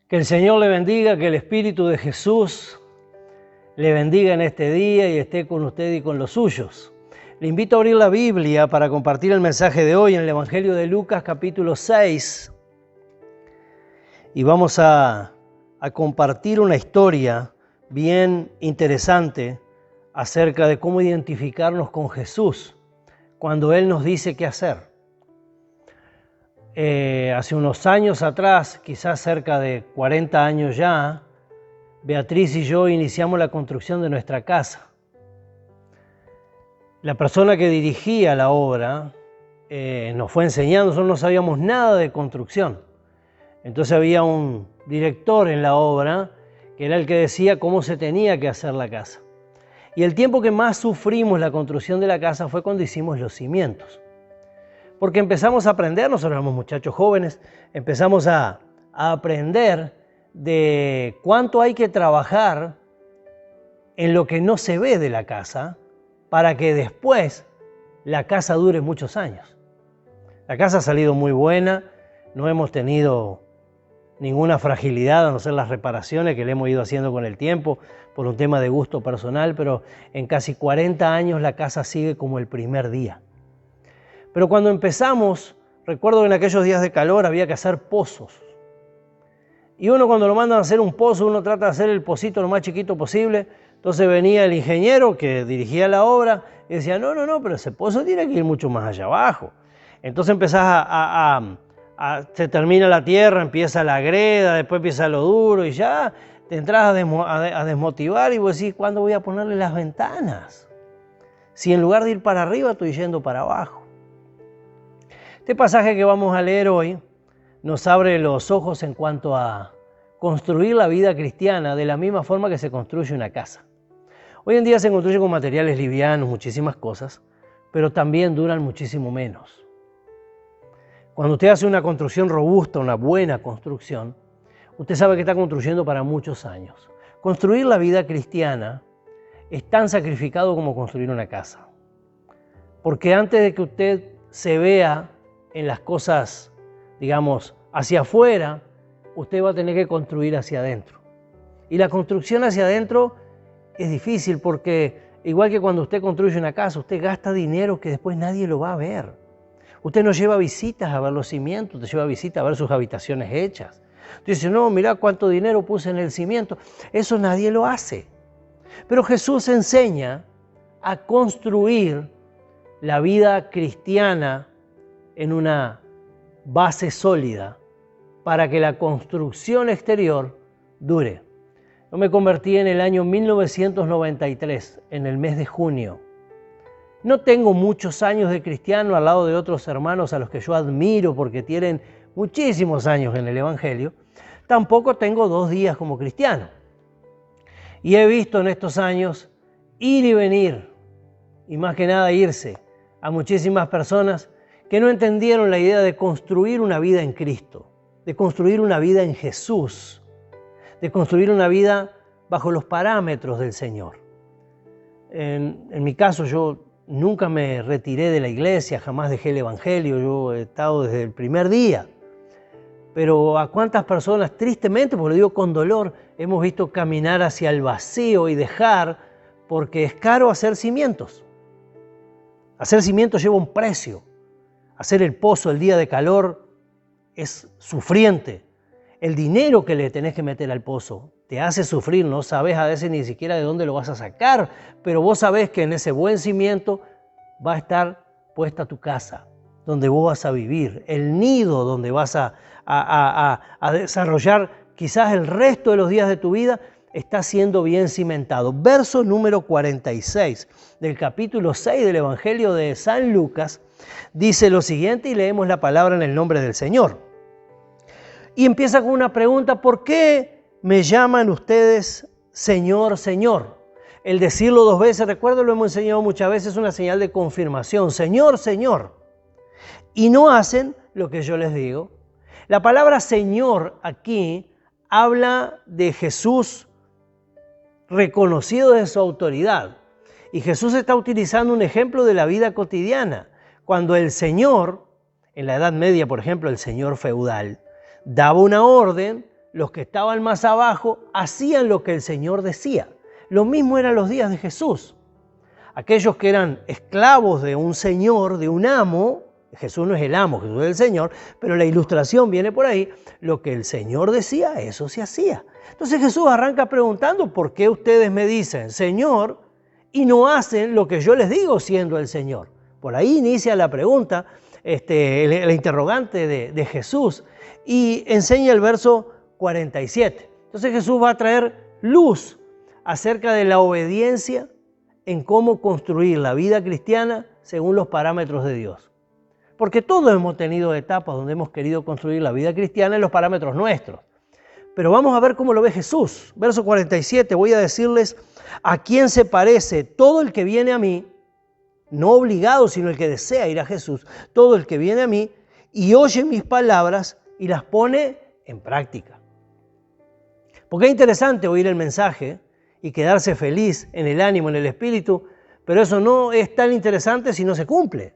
Que el Señor le bendiga, que el Espíritu de Jesús le bendiga en este día y esté con usted y con los suyos. Le invito a abrir la Biblia para compartir el mensaje de hoy en el Evangelio de Lucas, capítulo 6. Y vamos a compartir una historia bien interesante acerca de cómo identificarnos con Jesús cuando Él nos dice qué hacer. Hace unos años atrás, quizás cerca de 40 años ya, Beatriz y yo iniciamos la construcción de nuestra casa. La persona que dirigía la obra nos fue enseñando, nosotros no sabíamos nada de construcción. Entonces había un director en la obra que era el que decía cómo se tenía que hacer la casa. Y el tiempo que más sufrimos la construcción de la casa fue cuando hicimos los cimientos. Porque empezamos a aprender, nosotros éramos muchachos jóvenes, empezamos a aprender de cuánto hay que trabajar en lo que no se ve de la casa para que después la casa dure muchos años. La casa ha salido muy buena, no hemos tenido ninguna fragilidad a no ser las reparaciones que le hemos ido haciendo con el tiempo por un tema de gusto personal, pero en casi 40 años la casa sigue como el primer día. Pero cuando empezamos, recuerdo que en aquellos días de calor había que hacer pozos. Y uno cuando lo mandan a hacer un pozo, uno trata de hacer el pocito lo más chiquito posible. Entonces venía el ingeniero que dirigía la obra y decía, no, pero ese pozo tiene que ir mucho más allá abajo. Entonces empezás se termina la tierra, empieza la greda, después empieza lo duro y ya te entras a desmotivar y vos decís, ¿cuándo voy a ponerle las ventanas? Si en lugar de ir para arriba estoy yendo para abajo. Este pasaje que vamos a leer hoy nos abre los ojos en cuanto a construir la vida cristiana de la misma forma que se construye una casa. Hoy en día se construye con materiales livianos, muchísimas cosas, pero también duran muchísimo menos. Cuando usted hace una construcción robusta, una buena construcción, usted sabe que está construyendo para muchos años. Construir la vida cristiana es tan sacrificado como construir una casa. Porque antes de que usted se vea en las cosas, digamos, hacia afuera, usted va a tener que construir hacia adentro. Y la construcción hacia adentro es difícil porque, igual que cuando usted construye una casa, usted gasta dinero que después nadie lo va a ver. Usted no lleva visitas a ver los cimientos, usted lleva visitas a ver sus habitaciones hechas. Usted dice, no, mira cuánto dinero puse en el cimiento. Eso nadie lo hace. Pero Jesús enseña a construir la vida cristiana en una base sólida para que la construcción exterior dure. Yo me convertí en el año 1993, en el mes de junio. No tengo muchos años de cristiano al lado de otros hermanos a los que yo admiro porque tienen muchísimos años en el Evangelio. Tampoco tengo 2 días como cristiano. Y he visto en estos años ir y venir, y más que nada irse, a muchísimas personas que no entendieron la idea de construir una vida en Cristo, de construir una vida en Jesús, de construir una vida bajo los parámetros del Señor. En mi caso, yo nunca me retiré de la iglesia, jamás dejé el Evangelio, yo he estado desde el primer día. Pero a cuántas personas, tristemente, porque lo digo con dolor, hemos visto caminar hacia el vacío y dejar porque es caro hacer cimientos. Hacer cimientos lleva un precio. Hacer el pozo el día de calor es sufriente. El dinero que le tenés que meter al pozo te hace sufrir, no sabes a veces ni siquiera de dónde lo vas a sacar, pero vos sabés que en ese buen cimiento va a estar puesta tu casa, donde vos vas a vivir, el nido donde vas a desarrollar quizás el resto de los días de tu vida, está siendo bien cimentado. Verso número 46 del capítulo 6 del Evangelio de San Lucas dice lo siguiente y leemos la palabra en el nombre del Señor. Y empieza con una pregunta, ¿por qué me llaman ustedes Señor, Señor? El decirlo 2 veces, recuerdo, lo hemos enseñado muchas veces, es una señal de confirmación. Señor, Señor. Y no hacen lo que yo les digo. La palabra Señor aquí habla de Jesús reconocido de su autoridad. Y Jesús está utilizando un ejemplo de la vida cotidiana. Cuando el Señor, en la Edad Media, por ejemplo, el señor feudal, daba una orden, los que estaban más abajo, hacían lo que el Señor decía. Lo mismo eran los días de Jesús. Aquellos que eran esclavos de un señor, de un amo, Jesús no es el amo, Jesús es el Señor, pero la ilustración viene por ahí, lo que el Señor decía, eso se hacía. Entonces Jesús arranca preguntando, ¿por qué ustedes me dicen Señor y no hacen lo que yo les digo siendo el Señor? Por ahí inicia la pregunta, la interrogante de Jesús, y enseña el verso 47. Entonces Jesús va a traer luz acerca de la obediencia en cómo construir la vida cristiana según los parámetros de Dios. Porque todos hemos tenido etapas donde hemos querido construir la vida cristiana en los parámetros nuestros. Pero vamos a ver cómo lo ve Jesús. Verso 47, voy a decirles a quién se parece todo el que viene a mí, no obligado, sino el que desea ir a Jesús, todo el que viene a mí y oye mis palabras y las pone en práctica. Porque es interesante oír el mensaje y quedarse feliz en el ánimo, en el espíritu, pero eso no es tan interesante si no se cumple.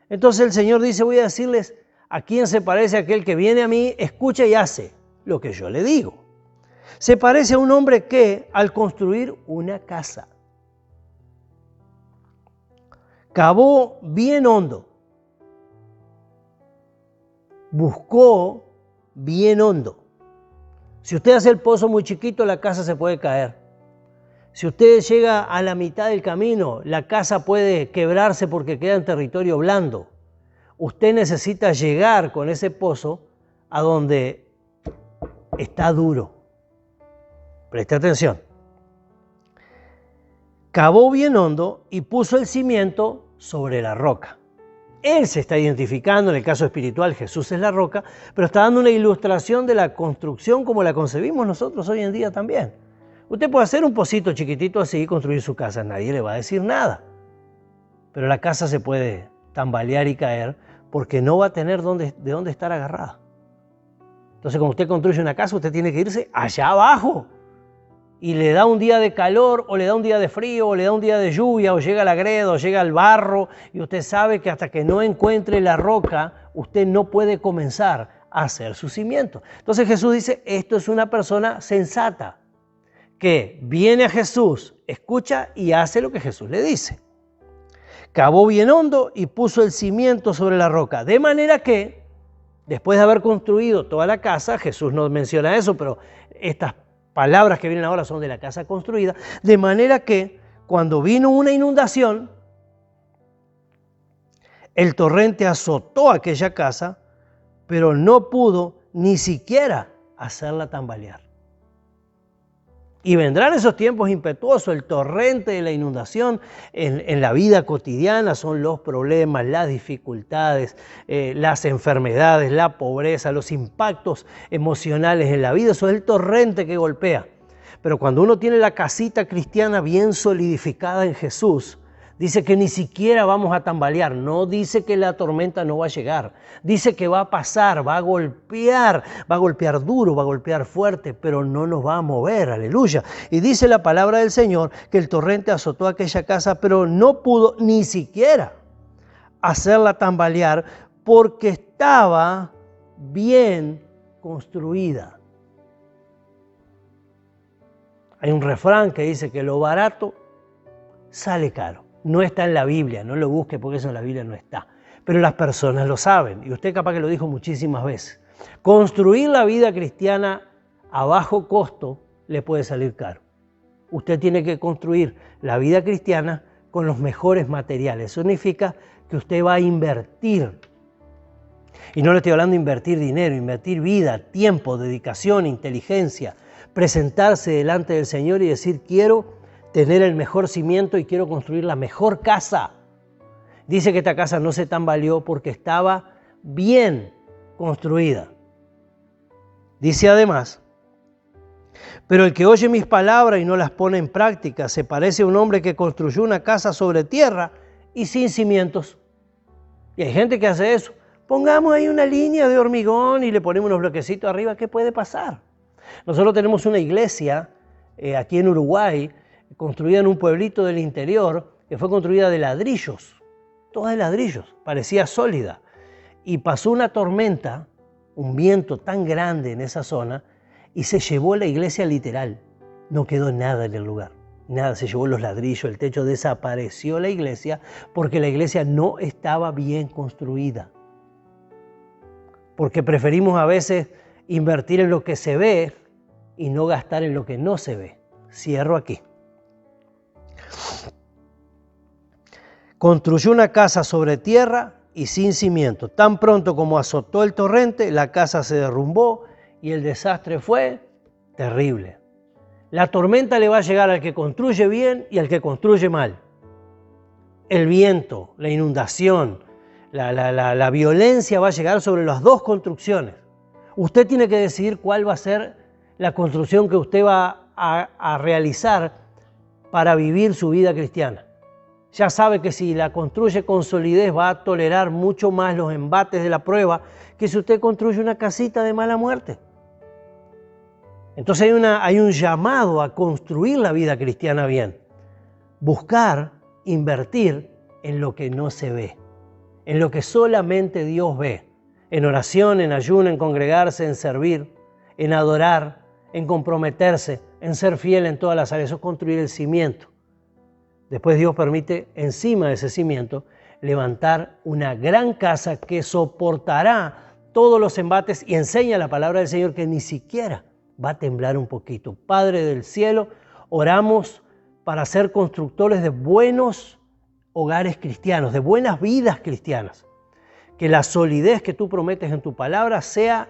Entonces el Señor dice, voy a decirles a quién se parece aquel que viene a mí, escucha y hace lo que yo le digo. Se parece a un hombre que, al construir una casa, cavó bien hondo, buscó bien hondo. Si usted hace el pozo muy chiquito, la casa se puede caer. Si usted llega a la mitad del camino, la casa puede quebrarse porque queda en territorio blando. Usted necesita llegar con ese pozo a donde está duro. Preste atención. Cavó bien hondo y puso el cimiento sobre la roca. Él se está identificando, en el caso espiritual, Jesús es la roca, pero está dando una ilustración de la construcción como la concebimos nosotros hoy en día también. Usted puede hacer un pocito chiquitito así y construir su casa, nadie le va a decir nada. Pero la casa se puede tambalear y caer porque no va a tener de dónde estar agarrada. Entonces, cuando usted construye una casa, usted tiene que irse allá abajo. Y le da un día de calor, o le da un día de frío, o le da un día de lluvia, o llega la greda, o llega el barro, y usted sabe que hasta que no encuentre la roca, usted no puede comenzar a hacer su cimiento. Entonces Jesús dice, esto es una persona sensata, que viene a Jesús, escucha y hace lo que Jesús le dice. Cavó bien hondo y puso el cimiento sobre la roca, de manera que, después de haber construido toda la casa, Jesús no menciona eso, pero estas palabras que vienen ahora son de la casa construida, de manera que cuando vino una inundación, el torrente azotó aquella casa, pero no pudo ni siquiera hacerla tambalear. Y vendrán esos tiempos impetuosos, el torrente de la inundación en la vida cotidiana son los problemas, las dificultades, las enfermedades, la pobreza, los impactos emocionales en la vida. Eso es el torrente que golpea. Pero cuando uno tiene la casita cristiana bien solidificada en Jesús, dice que ni siquiera vamos a tambalear, no dice que la tormenta no va a llegar, dice que va a pasar, va a golpear duro, va a golpear fuerte, pero no nos va a mover, aleluya. Y dice la palabra del Señor que el torrente azotó aquella casa, pero no pudo ni siquiera hacerla tambalear porque estaba bien construida. Hay un refrán que dice que lo barato sale caro. No está en la Biblia, no lo busque porque eso en la Biblia no está. Pero las personas lo saben y usted capaz que lo dijo muchísimas veces. Construir la vida cristiana a bajo costo le puede salir caro. Usted tiene que construir la vida cristiana con los mejores materiales. Eso significa que usted va a invertir. Y no le estoy hablando de invertir dinero, invertir vida, tiempo, dedicación, inteligencia, presentarse delante del Señor y decir quiero tener el mejor cimiento y quiero construir la mejor casa. Dice que esta casa no se tambaleó porque estaba bien construida. Dice además, pero el que oye mis palabras y no las pone en práctica se parece a un hombre que construyó una casa sobre tierra y sin cimientos. Y hay gente que hace eso. Pongamos ahí una línea de hormigón y le ponemos unos bloquecitos arriba. ¿Qué puede pasar? Nosotros tenemos una iglesia aquí en Uruguay, construida en un pueblito del interior, que fue construida de ladrillos, toda de ladrillos, parecía sólida. Y pasó una tormenta, un viento tan grande en esa zona, y se llevó la iglesia literal. No quedó nada en el lugar. Nada, se llevó los ladrillos, el techo, desapareció la iglesia porque la iglesia no estaba bien construida. Porque preferimos a veces invertir en lo que se ve y no gastar en lo que no se ve. Cierro aquí. Construyó una casa sobre tierra y sin cimiento. Tan pronto como azotó el torrente, la casa se derrumbó y el desastre fue terrible. La tormenta le va a llegar al que construye bien y al que construye mal. El viento, la inundación, la violencia va a llegar sobre las dos construcciones. Usted tiene que decidir cuál va a ser la construcción que usted va a realizar para vivir su vida cristiana. Ya sabe que si la construye con solidez va a tolerar mucho más los embates de la prueba que si usted construye una casita de mala muerte. Entonces hay un llamado a construir la vida cristiana bien. Buscar, invertir en lo que no se ve, en lo que solamente Dios ve. En oración, en ayuno, en congregarse, en servir, en adorar, en comprometerse, en ser fiel en todas las áreas. Eso es construir el cimiento. Después Dios permite encima de ese cimiento levantar una gran casa que soportará todos los embates y enseña la palabra del Señor que ni siquiera va a temblar un poquito. Padre del cielo, oramos para ser constructores de buenos hogares cristianos, de buenas vidas cristianas. Que la solidez que tú prometes en tu palabra sea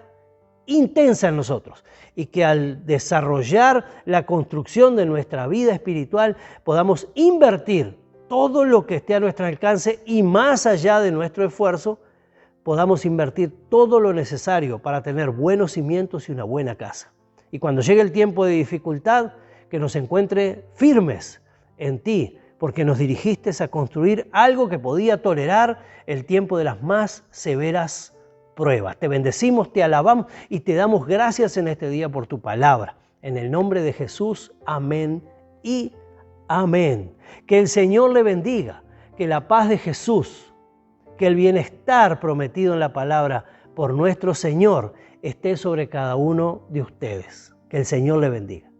intensa en nosotros y que al desarrollar la construcción de nuestra vida espiritual podamos invertir todo lo que esté a nuestro alcance y más allá de nuestro esfuerzo, podamos invertir todo lo necesario para tener buenos cimientos y una buena casa. Y cuando llegue el tiempo de dificultad, que nos encuentre firmes en ti, porque nos dirigiste a construir algo que podía tolerar el tiempo de las más severas pruebas. Te bendecimos, te alabamos y te damos gracias en este día por tu palabra. En el nombre de Jesús, amén y amén. Que el Señor le bendiga, que la paz de Jesús, que el bienestar prometido en la palabra por nuestro Señor esté sobre cada uno de ustedes. Que el Señor le bendiga.